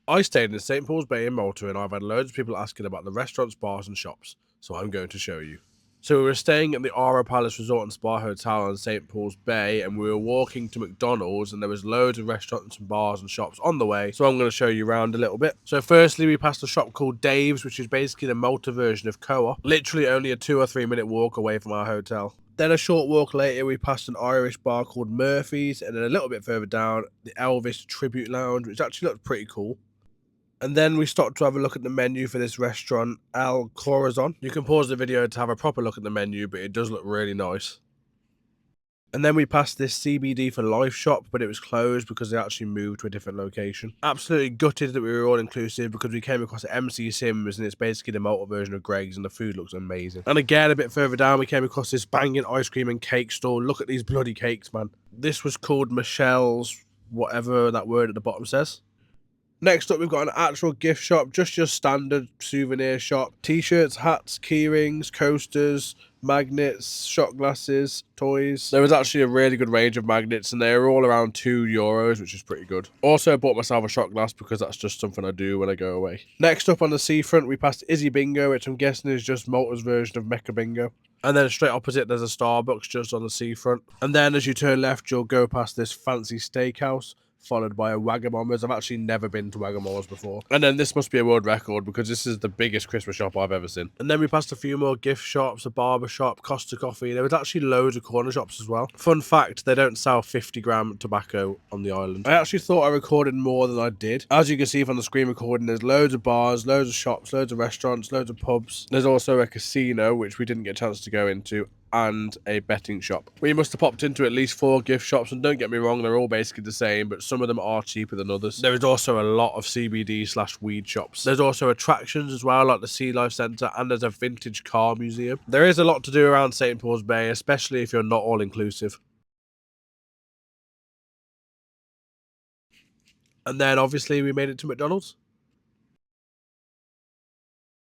I stayed in St. Paul's Bay in Malta, and I've had loads of people asking about the restaurants, bars and shops, so I'm going to show you. So we were staying at the Aura Palace Resort and Spa Hotel in St. Paul's Bay, and we were walking to McDonald's, and there was loads of restaurants and bars and shops on the way, so I'm going to show you around a little bit. So firstly, we passed a shop called Dave's, which is basically the Malta version of Co-op, literally only a 2 or 3 minute walk away from our hotel. Then a short walk later, we passed an Irish bar called Murphy's, and then a little bit further down, the Elvis Tribute Lounge, which actually looked pretty cool. And then we stopped to have a look at the menu for this restaurant, Al Corazon. You can pause the video to have a proper look at the menu, but it does look really nice. And then we passed this CBD for Life shop, but it was closed because they actually moved to a different location. Absolutely gutted that we were all inclusive because we came across MC Sims, and it's basically the Malta version of Greg's, and the food looks amazing. And again, a bit further down, we came across this banging ice cream and cake store. Look at these bloody cakes, man. This was called Michelle's, whatever that word at the bottom says. Next up, we've got an actual gift shop, just your standard souvenir shop. T-shirts, hats, keyrings, coasters, magnets, shot glasses, toys. There was actually a really good range of magnets, and they were all around €2, which is pretty good. Also bought myself a shot glass because that's just something I do when I go away. Next up on the seafront, we passed Izzy Bingo, which I'm guessing is just Malta's version of Mecca Bingo. And then straight opposite, there's a Starbucks just on the seafront. And then as you turn left, you'll go past this fancy steakhouse, followed by a Wagamama's. I've actually never been to Wagamama's before. And then this must be a world record because this is the biggest Christmas shop I've ever seen. And then we passed a few more gift shops, a barber shop, Costa Coffee. There was actually loads of corner shops as well. Fun fact, they don't sell 50-gram tobacco on the island. I actually thought I recorded more than I did. As you can see from the screen recording, there's loads of bars, loads of shops, loads of restaurants, loads of pubs. There's also a casino, which we didn't get a chance to go into, and a betting shop. We must have popped into at least 4 gift shops, and don't get me wrong, they're all basically the same, but some of them are cheaper than others. There is also a lot of CBD/weed shops. There's also attractions as well, like the Sea Life Centre, and there's a vintage car museum. There is a lot to do around St. Paul's Bay, especially if you're not all-inclusive. And then obviously we made it to McDonald's.